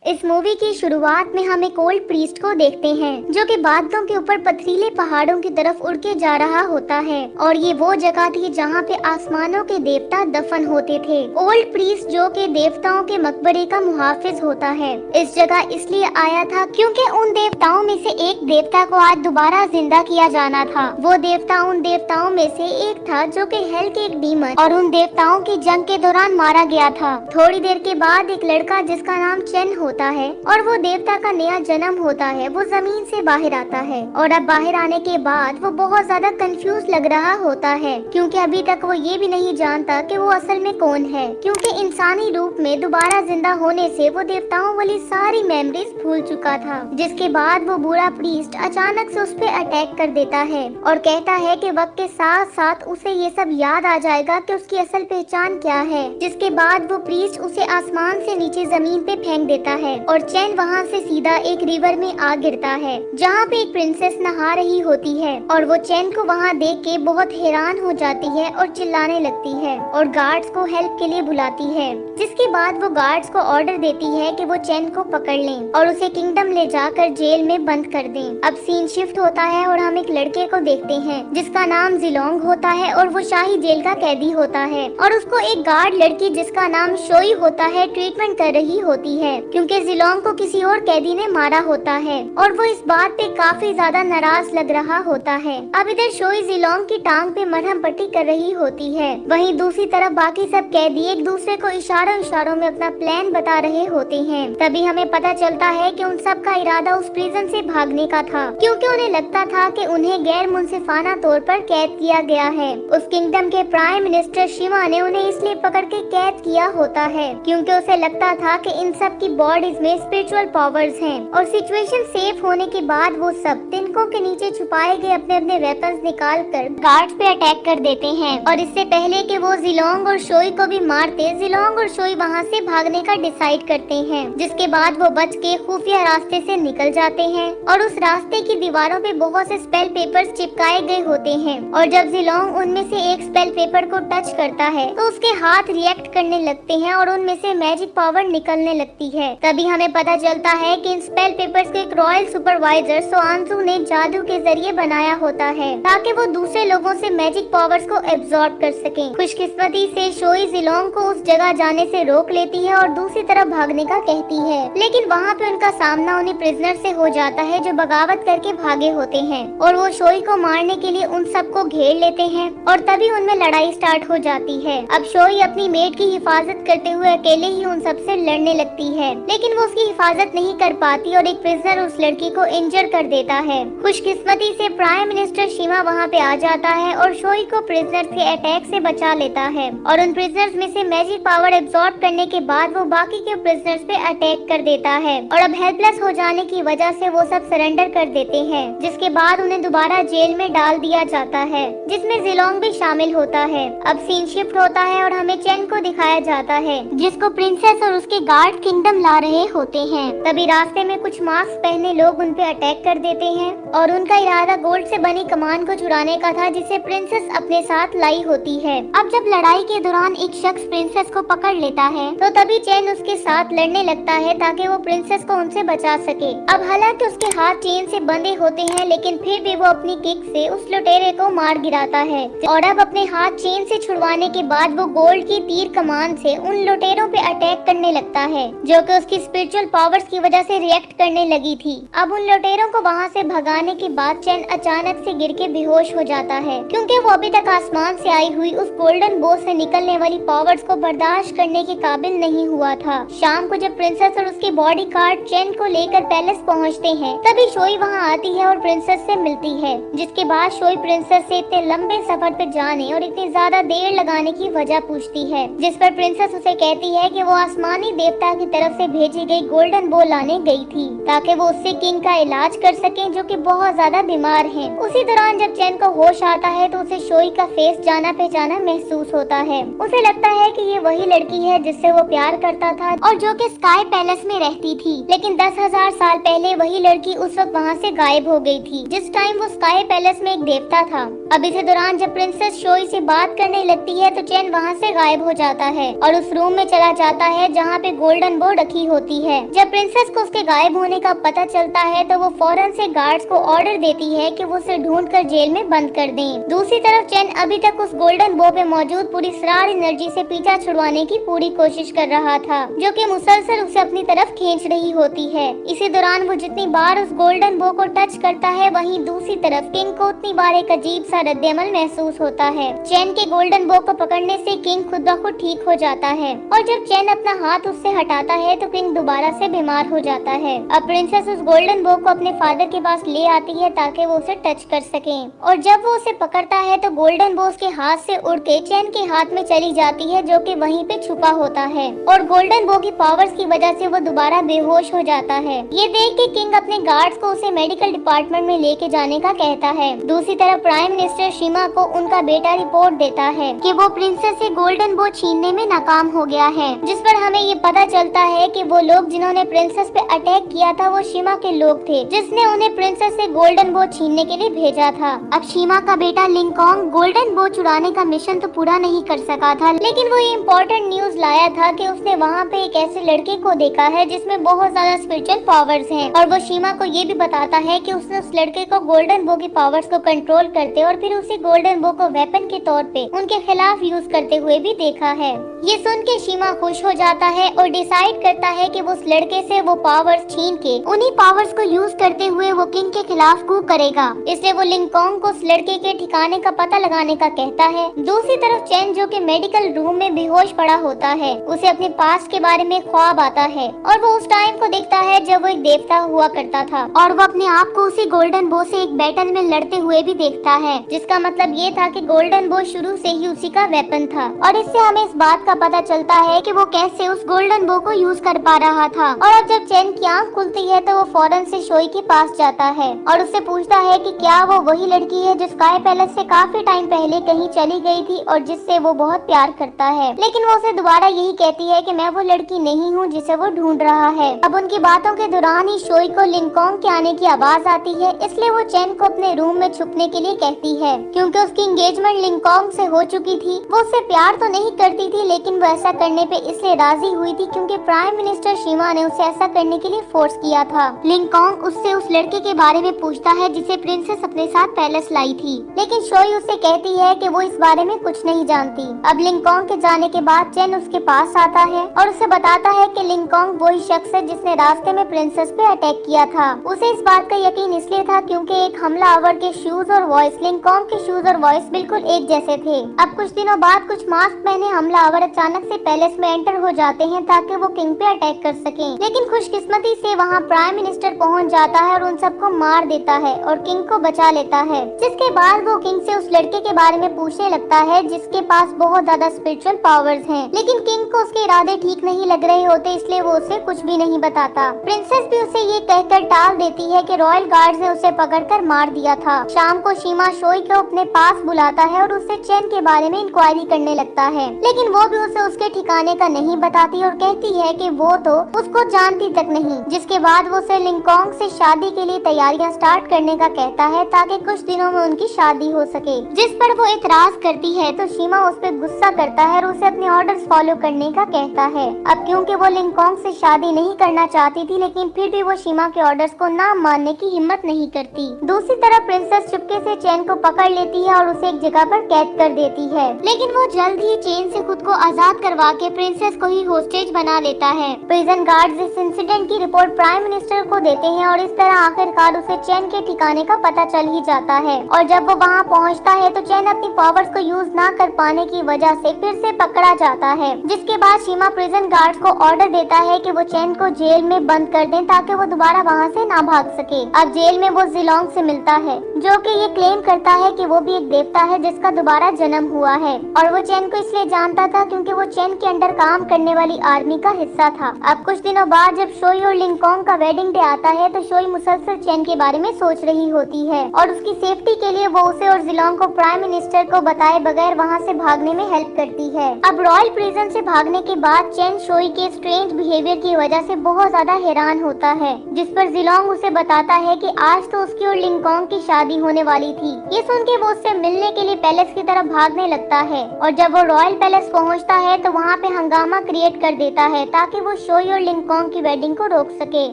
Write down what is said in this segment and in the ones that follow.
इस मूवी की शुरुआत में हम एक ओल्ड प्रीस्ट को देखते हैं जो कि बादलों के ऊपर पथरीले पहाड़ों की तरफ उड़ के जा रहा होता है और ये वो जगह थी जहाँ पे आसमानों के देवता दफन होते थे। ओल्ड प्रीस्ट जो कि देवताओं के मकबरे का मुहाफिज होता है, इस जगह इसलिए आया था क्योंकि उन देवताओं में से एक देवता को आज दोबारा जिंदा किया जाना था। वो देवता उन देवताओं में से एक था जो कि हेल के एक डीमन और उन देवताओं की जंग के दौरान मारा गया था। थोड़ी देर के बाद एक लड़का जिसका नाम चेन होता है और वो देवता का नया जन्म होता है, वो जमीन से बाहर आता है और अब बाहर आने के बाद वो बहुत ज्यादा कंफ्यूज लग रहा होता है क्योंकि अभी तक वो ये भी नहीं जानता कि वो असल में कौन है, क्योंकि इंसानी रूप में दोबारा जिंदा होने से वो देवताओं वाली सारी मेमोरीज भूल चुका था। जिसके बाद वो बूढ़ा प्रीस्ट अचानक से उस पे अटैक कर देता है और कहता है कि वक्त के साथ साथ उसे ये सब याद आ जाएगा कि उसकी असल पहचान क्या है। जिसके बाद वो प्रीस्ट उसे आसमान से नीचे जमीन पे फेंक देता है और चैन वहाँ से सीधा एक रिवर में आ गिरता है जहाँ पे एक प्रिंसेस नहा रही होती है और वो चैन को वहाँ देख के बहुत हैरान हो जाती है और चिल्लाने लगती है और गार्ड्स को हेल्प के लिए बुलाती है। जिसके बाद वो गार्ड्स को ऑर्डर देती है कि वो चैन को पकड़ लें और उसे किंगडम ले जाकर जेल में बंद कर दें। अब सीन शिफ्ट होता है और हम एक लड़के को देखते हैं जिसका नाम जिलोंग होता है और वो शाही जेल का कैदी होता है और उसको एक गार्ड लड़की जिसका नाम शोई होता है ट्रीटमेंट कर रही होती है क्योंकि जिलोंग को किसी और कैदी ने मारा होता है और वो इस बात पे काफी ज्यादा नाराज लग रहा होता है। अब इधर शोई जिलोंग की टांग पे मरहम पट्टी कर रही होती है, वहीं दूसरी तरफ बाकी सब कैदी एक दूसरे को इशारों में अपना प्लान बता रहे होते हैं। तभी हमें पता चलता है कि उन सब का इरादा उस प्रिजन से भागने का था क्योंकि उन्हें लगता था कि उन्हें गैर मुंसिफाना तौर पर कैद किया गया है। उस किंगडम के प्राइम मिनिस्टर शिवा ने उन्हें इसलिए पकड़ के कैद किया होता है क्योंकि उसे लगता था कि इन सब की बॉडीज में स्पिरिचुअल पावर्स हैं और सिचुएशन सेफ होने के बाद वो सब तिनकों के नीचे छुपाए गए अपने अपने वेपन्स निकाल कर गार्ड्स पे अटैक कर देते हैं और इससे पहले कि वो जिलोंग और शोई को भी मारते, जिलोंग और शोई वहाँ से भागने का डिसाइड करते हैं। जिसके बाद वो बच के खुफिया रास्ते से निकल जाते हैं और उस रास्ते की दीवारों पे बहुत से स्पेल पेपर्स चिपकाए गए होते हैं और जब जिलोंग उनमें से एक स्पेल पेपर को टच करता है तो उसके हाथ रिएक्ट करने लगते हैं और उनमें से मैजिक पावर निकलने लगती है। तभी हमें पता चलता है कि इन स्पेल पेपर्स को एक रॉयल सुपरवाइजर सोआंसू ने जादू के जरिए बनाया होता है ताकि वो दूसरे लोगों से मैजिक पावर्स को एब्जॉर्ब कर सकें। खुशकिस्मती से शोई जिलोंग को उस जगह जाने से रोक लेती है और दूसरी तरफ भागने का कहती है, लेकिन वहाँ पे उनका सामना उन्हें प्रिजनर से हो जाता है जो बगावत करके भागे होते हैं और वो शोई को मारने के लिए उन सबको घेर लेते हैं और तभी उनमें लड़ाई स्टार्ट हो जाती है। अब शोई अपनी मेड की हिफाजत करते हुए अकेले ही उन सबसे लड़ने लगती है, लेकिन वो उसकी हिफाजत नहीं कर पाती और एक प्रिजनर उस लड़की को इंजर कर देता है। खुशकिस्मती से प्राइम मिनिस्टर शिवा वहाँ पे आ जाता है और शोई को प्रिजनर के अटैक से बचा लेता है और उन प्रिजनर्स में से मैजिक पावर एब्जॉर्ब करने के बाद वो बाकी के प्रिजनर्स पे अटैक कर देता है और अब हेल्पलेस हो जाने की वजह से वो सब सरेंडर कर देते हैं। जिसके बाद उन्हें दोबारा जेल में डाल दिया जाता है जिसमें जिलोंग भी शामिल होता है। अब सीन शिफ्ट होता है और हमें चैन को दिखाया जाता है जिसको प्रिंसेस और उसके गार्ड किंगडम ला रहे होते हैं। तभी रास्ते में कुछ मास्क पहने लोग उन पे अटैक कर देते हैं और उनका इरादा गोल्ड से बनी कमान को चुराने का था जिसे प्रिंसेस अपने साथ लाई होती है। अब जब लड़ाई के दौरान एक शख्स प्रिंसेस को पकड़ लेता है तो तभी चैन उसके साथ लड़ने लगता है ताकि वो प्रिंसेस को उनसे बचा सके। अब हालांकि उसके हाथ चेन से बंधे होते हैं लेकिन फिर भी वो अपनी किक से उस लुटेरे को मार गिराता है और अब अपने हाथ चेन से छुड़वाने के बाद वो गोल्ड की तीर कमान से उन लुटेरों पे अटैक करने लगता है जो कि उसकी स्पिरिचुअल पावर्स की वजह से रिएक्ट करने लगी थी। अब उन लुटेरों को वहाँ से भगाने के बाद चैन अचानक से गिर के बेहोश हो जाता है क्योंकि वो अभी तक आसमान से आई हुई उस गोल्डन बो से निकलने वाली पावर्स को बर्दाश्त करने के काबिल नहीं हुआ था। शाम को जब प्रिंसेस और उसके बॉडी गार्ड चैन को लेकर पैलेस पहुँचते हैं तभी शोई वहाँ आती है और प्रिंसेस से मिलती है। जिसके बाद शोई प्रिंसेस से इतने लंबे सफर पे जाने और इतनी ज्यादा देर लगाने की वजह पूछती है, जिस पर प्रिंसेस उसे कहती है कि वो आसमानी देवता की तरफ से भेजी गई गोल्डन बो लाने गई थी ताकि वो उससे किंग का इलाज कर सके जो कि बहुत ज्यादा बीमार है। उसी दौरान जब चैन को होश आता है तो उसे शोई का फेस जाना पहचाना महसूस होता है। उसे लगता है कि ये वही लड़की है जिससे वो प्यार करता था और जो कि स्काई पैलेस में रहती थी, लेकिन 10,000 साल पहले वही लड़की उस वक्त वहाँ से गायब हो गई थी जिस टाइम वो स्काई पैलेस में एक देवता था। अब इसी दौरान जब प्रिंसेस शोई से बात करने लगती है तो चैन वहाँ से गायब हो जाता है और उस रूम में चला जाता है जहाँ पे गोल्डन बो रखी होती है। जब प्रिंसेस को उसके गायब होने का पता चलता है तो वो फौरन से गार्ड्स को ऑर्डर देती है कि वो उसे ढूंढकर जेल में बंद कर दें। दूसरी तरफ चैन अभी तक उस गोल्डन बो पे मौजूद पूरी स्टार एनर्जी से पीछा छुड़वाने की पूरी कोशिश कर रहा था, जो कि मुसलसल उसे अपनी तरफ खींच रही होती है। इसी दौरान वो जितनी बार उस गोल्डन बो को टच करता है, वहीं दूसरी तरफ किंग को उतनी बार एक अजीब सा रद्देअमल महसूस होता है। चैन के गोल्डन बो को पकड़ने से किंग खुद ब खुद ठीक हो जाता है और जब चैन अपना हाथ उससे हटाता है तो किंग दोबारा से बीमार हो जाता है। अब प्रिंसेस उस गोल्डन बो को अपने फादर के पास ले आती है ताकि वो उसे टच कर सके और जब वो उसे पकड़ता है तो गोल्डन बो उसके हाथ से उड़ के चैन के हाथ में चली जाती है, जो कि वहीं पे छुपा होता है और गोल्डन बो की पावर्स की वजह से वो दोबारा बेहोश हो जाता है। ये देख के किंग अपने गार्ड्स को उसे मेडिकल डिपार्टमेंट में लेके जाने का कहता है। दूसरी तरफ प्राइम मिनिस्टर शीमा को उनका बेटा रिपोर्ट देता है कि वो प्रिंसेस से गोल्डन बो छीनने में नाकाम हो गया है, जिस पर हमें ये पता चलता है कि वो लोग जिन्होंने प्रिंसेस पे अटैक किया था वो शीमा के लोग थे, जिसने उन्हें प्रिंसेस से गोल्डन बो छीनने के लिए भेजा था। अब शीमा का बेटा लिंकॉन्ग गोल्डन बो चुराने का मिशन तो पूरा नहीं कर सका था, लेकिन वो ये इम्पोर्टेंट न्यूज लाया था कि उसने वहाँ पे एक ऐसे लड़के को देखा है जिसमें बहुत ज्यादा स्पिरिचुअल पावर्स हैं और वो शीमा को ये भी बताता है कि उसने उस लड़के को गोल्डन बो की पावर्स को कंट्रोल करते और फिर उसी गोल्डन बो को वेपन के तौर पे उनके खिलाफ यूज करते हुए भी देखा है। ये सुन के शीमा खुश हो जाता है और डिसाइड करता है कि वो उस लड़के से वो पावर्स छीन के उन्हीं पावर्स को यूज करते हुए वो किंग के खिलाफ कू करेगा। इसलिए वो लिंकॉन्ग को उस लड़के के ठिकाने का पता लगाने का कहता है। दूसरी तरफ चैन, जो कि मेडिकल रूम में बेहोश पड़ा होता है, उसे अपने पास्ट के बारे में ख्वाब आता है और वो उस टाइम को देखता है जब वो एक देवता हुआ करता था और वो अपने आप को उसी गोल्डन बो से एक बैटल में लड़ते हुए भी देखता है, जिसका मतलब ये था कि गोल्डन बो शुरू से ही उसी का वेपन था। और इससे हमें इस बात का पता चलता है कि वो कैसे उस गोल्डन बो को यूज कर पा रहा था। और अब जब चैन की आंख खुलती है तो वो फौरन से शोई के पास जाता है और उससे पूछता है कि क्या वो वही लड़की है जो स्काई पैलेस से काफी टाइम पहले कहीं चली गई थी और जिससे वो बहुत प्यार करता है, लेकिन वो उसे दोबारा यही कहती है कि मैं वो लड़की नहीं हूँ जिसे वो ढूंढ रहा है। अब उनकी बातों के दौरान ही शोई को लिंकॉन्ग के आने की आवाज आती है, इसलिए वो चैन को अपने रूम में छुपने के लिए कहती है। क्योंकि उसकी एंगेजमेंट लिंकॉन्ग से हो चुकी थी, वो उससे प्यार तो नहीं करती थी, लेकिन वो ऐसा करने पे इसलिए राजी हुई थी क्योंकि प्राइम मिनिस्टर शीमा ने उसे ऐसा करने के लिए फोर्स किया था। लिंकॉन्ग उससे उस लड़के के बारे में पूछता है जिसे प्रिंसेस अपने साथ पैलेस लाई थी, लेकिन शोई उससे कहती है कि वो इस बारे में कुछ नहीं जानती। अब लिंकॉन्ग के जाने के बाद चैन उसके पास आता है और उसे बताता है कि लिंकॉन्ग वही शख्स है जिसने रास्ते में प्रिंसेस पे अटैक किया था। उसे इस बात का यकीन इसलिए था क्योंकि एक हमलावर के शूज और वॉइस लिंकॉन्ग के शूज और वॉइस बिल्कुल एक जैसे थे। अब कुछ दिनों बाद कुछ मास्क पहने हमलावर अचानक से पैलेस में एंटर हो जाते हैं ताकि वो किंग पे अटैक कर सकें, लेकिन खुशकिस्मती से वहाँ प्राइम मिनिस्टर पहुँच जाता है और उन सबको मार देता है और किंग को बचा लेता है। जिसके बाद वो किंग से उस लड़के के बारे में पूछने लगता है जिसके पास बहुत ज्यादा स्पिरिचुअल पावर्स हैं, लेकिन किंग को उसके इरादे ठीक नहीं लग रहे होते, इसलिए वो उसे कुछ भी नहीं बताता। प्रिंसेस भी उसे ये कहकर टाल देती है कि रॉयल गार्ड्स ने उसे पकड़कर मार दिया था। शाम को शीमा शोई को अपने पास बुलाता है और उससे चैन के बारे में इंक्वायरी करने लगता है, लेकिन वो भी उसे उसके ठिकाने का नहीं बताती और कहती है कि वो तो उसको जानती तक नहीं। जिसके बाद वो उसे लिंकॉन्ग से शादी के लिए तैयारियां स्टार्ट करने का कहता है ताकि कुछ दिनों में उनकी शादी हो सके, जिस पर वो इतराज करती है तो शीमा उस पर गुस्सा करता है और उसे अपने ऑर्डर्स फॉलो करने का कहता है। अब क्योंकि वो लिंकॉन्ग से शादी नहीं करना चाहती थी, लेकिन फिर भी वो शीमा के ऑर्डर्स को ना मानने की हिम्मत नहीं करती। दूसरी तरफ प्रिंसेस चुपके से चैन को पकड़ लेती है और उसे एक जगह पर कैद कर देती है, लेकिन वो जल्द ही चैन से खुद को आजाद करवा के प्रिंसेस को ही होस्टेज बना लेता है। प्रिजन गार्ड्स इस इंसिडेंट की रिपोर्ट प्राइम मिनिस्टर को देते हैं और इस तरह आखिरकार उसे चैन के ठिकाने का पता चल ही जाता है। और जब वो वहाँ पहुँचता है तो चैन अपनी पावर्स को यूज ना कर पाने की वजह से फिर से पकड़ा जाता है, जिसके बाद शीमा प्रिजन गार्ड्स को ऑर्डर देता है कि वो चैन को जेल में बंद कर दें ताकि वो दोबारा वहाँ से ना भाग सके। अब जेल में वो जिलोंग से मिलता है, जो कि ये क्लेम करता है कि वो भी एक देवता है जिसका दोबारा जन्म हुआ है, और वो चैन को इसलिए जानता था क्योंकि वो चैन के अंडर काम करने वाली आर्मी का हिस्सा था। अब कुछ दिनों बाद जब शोई और लिंकॉन्ग का वेडिंग डे आता है तो शोई मुसलसल चैन के बारे में सोच रही होती है और उसकी सेफ्टी के लिए वो उसे और जिलोंग को प्राइम मिनिस्टर को बताए बगैर वहाँ से भागने में हेल्प करती है। अब रॉयल प्रिजन से भागने के बाद चैन शोई के स्ट्रेंज बिहेवियर की वजह से बहुत ज्यादा हैरान होता है, जिस पर जिलोंग उसे बताता है कि आज तो उसकी और लिंकॉन्ग की शादी होने वाली थी। ये सुन के वो उससे मिलने के लिए पैलेस की तरफ भागने लगता है और जब वो रॉयल पैलेस पहुँचता पहुंचता है तो वहाँ पे हंगामा क्रिएट कर देता है ताकि वो शोई और लिंगकोंग की वेडिंग को रोक सके।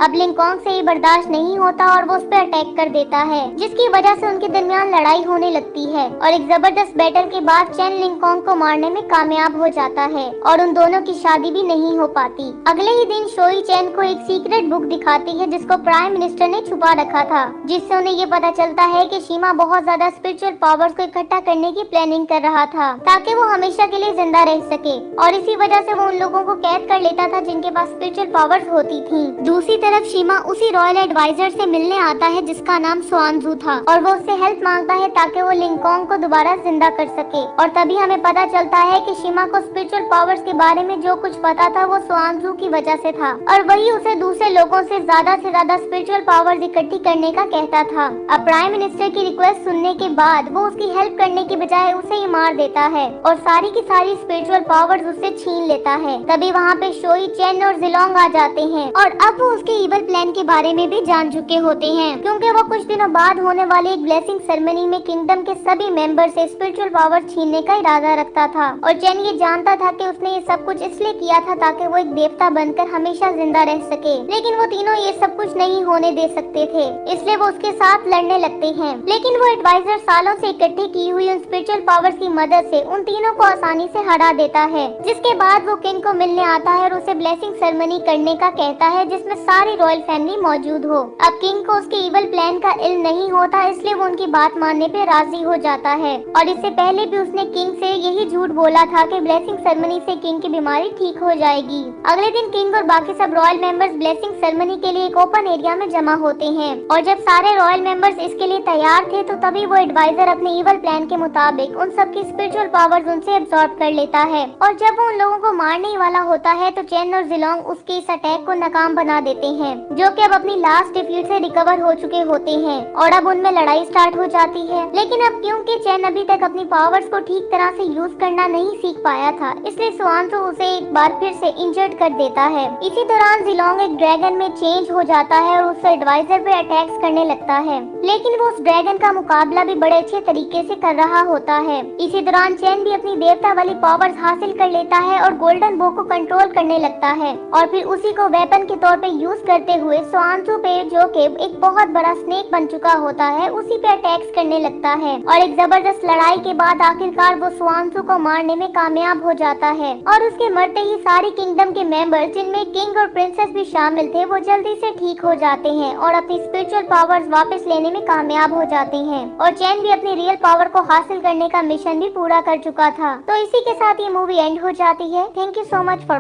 अब लिंगकोंग से ये बर्दाश्त नहीं होता और वो उस पर अटैक कर देता है, जिसकी वजह से उनके दरमियान लड़ाई होने लगती है और एक जबरदस्त बैटल के बाद चैन लिंगकोंग को मारने में कामयाब हो जाता है और उन दोनों की शादी भी नहीं हो पाती। अगले ही दिन शोई चैन को एक सीक्रेट बुक दिखाती है जिसको प्राइम मिनिस्टर ने छुपा रखा था, जिससे उन्हें ये पता चलता है कि शीमा बहुत ज्यादा स्पिरिचुअल पावर्स को इकट्ठा करने की प्लानिंग कर रहा था ताकि वो हमेशा के लिए जिंदा रह सके, और इसी वजह से वो उन लोगों को कैद कर लेता था जिनके पास स्पिरिचुअल पावर्स होती थी। दूसरी तरफ शीमा उसी रॉयल एडवाइजर से मिलने आता है जिसका नाम स्वानजू था और वो उससे हेल्प मांगता है ताकि वो लिंगकोंग को दोबारा जिंदा कर सके। और तभी हमें पता चलता है कि शीमा को स्पिरिचुअल पावर्स के बारे में जो कुछ पता था वो स्वानजू की वजह से था और वही उसे दूसरे लोगों से ज्यादा स्पिरिचुअल पावर्स इकट्ठी करने का कहता था। अब प्राइम मिनिस्टर की रिक्वेस्ट सुनने के बाद वो उसकी हेल्प करने की बजाय उसे ही मार देता है और सारी की सारी स्पिरिचुअल पावर्स उससे छीन लेता है। तभी वहाँ पे शोई, चेन और जिलोंग आ जाते हैं और अब वो उसके इवल प्लान के बारे में भी जान चुके होते हैं, क्योंकि वो कुछ दिनों बाद होने वाले एक ब्लेसिंग सेरेमनी में किंगडम के सभी मेंबर से स्पिरिचुअल पावर छीनने का इरादा रखता था और चेन ये जानता था कि उसने ये सब कुछ इसलिए किया था ताकि वो एक देवता बनकर हमेशा जिंदा रह सके, लेकिन वो तीनों ये सब कुछ नहीं होने दे सकते थे, इसलिए वो उसके साथ लड़ने लगते हैं। लेकिन वो एडवाइजर सालों से इकट्ठी की हुई उन स्पिरिचुअल पावर्स की मदद से उन तीनों को आसानी से हरा देता है, जिसके बाद वो किंग को मिलने आता है और उसे ब्लेसिंग सेरेमनी करने का कहता है जिसमें सारी रॉयल फैमिली मौजूद हो। अब किंग को उसके इवल प्लान का इल्म नहीं होता, इसलिए वो उनकी बात मानने पे राजी हो जाता है और इससे पहले भी उसने किंग से यही झूठ बोला था कि ब्लेसिंग सेरेमनी से किंग की बीमारी ठीक हो जाएगी। अगले दिन किंग और बाकी सब रॉयल मेंबर्स ब्लेसिंग सेरेमनी के लिए एक ओपन एरिया में जमा होते हैं और जब सारे रॉयल मेंबर्स इसके लिए तैयार थे तो तभी वो एडवाइजर अपने इवल प्लान के मुताबिक उन सबकी स्पिरिचुअल पावर्स उनसे एब्सॉर्ब कर लेता है और जब वो उन लोगों को मारने ही वाला होता है तो चेन और जिलोंग उसके इस अटैक को नाकाम बना देते हैं, जो कि अब अपनी लास्ट डिफीट से रिकवर हो चुके होते हैं और अब उनमें लड़ाई स्टार्ट हो जाती है। लेकिन अब क्योंकि चेन अभी तक अपनी पावर्स को ठीक तरह से यूज करना नहीं सीख पाया था, इसलिए स्वानजू उसे एक बार फिर से इंजर्ड कर देता है। इसी दौरान जिलोंग एक ड्रैगन में चेंज हो जाता है और उस एडवाइजर पे अटैक्स करने लगता है, लेकिन वो उस ड्रैगन का मुकाबला भी बड़े अच्छे तरीके से कर रहा होता है। इसी दौरान चेन भी अपनी देवता वाली पावर्स हासिल कर लेता है और गोल्डन बो को कंट्रोल करने लगता है और फिर उसी को वेपन के तौर पे यूज करते हुए स्वानजू पे, जो कि एक बहुत बड़ा स्नेक बन चुका होता है, उसी पे अटैक्स करने लगता है और एक जबरदस्त लड़ाई के बाद आखिरकार वो स्वानजू को मारने में कामयाब हो जाता है और उसके मरते ही सारी किंगडम के मेंबर, जिनमें किंग और प्रिंसेस भी शामिल थे, वो जल्दी से ठीक हो जाते हैं और अपनी स्पिरिचुअल पावर्स वापस लेने में कामयाब हो जाते हैं और चैन भी अपनी रियल पावर को हासिल करने का मिशन भी पूरा कर चुका था। तो इसी के साथ ये मूवी एंड हो जाती है। Thank you so much for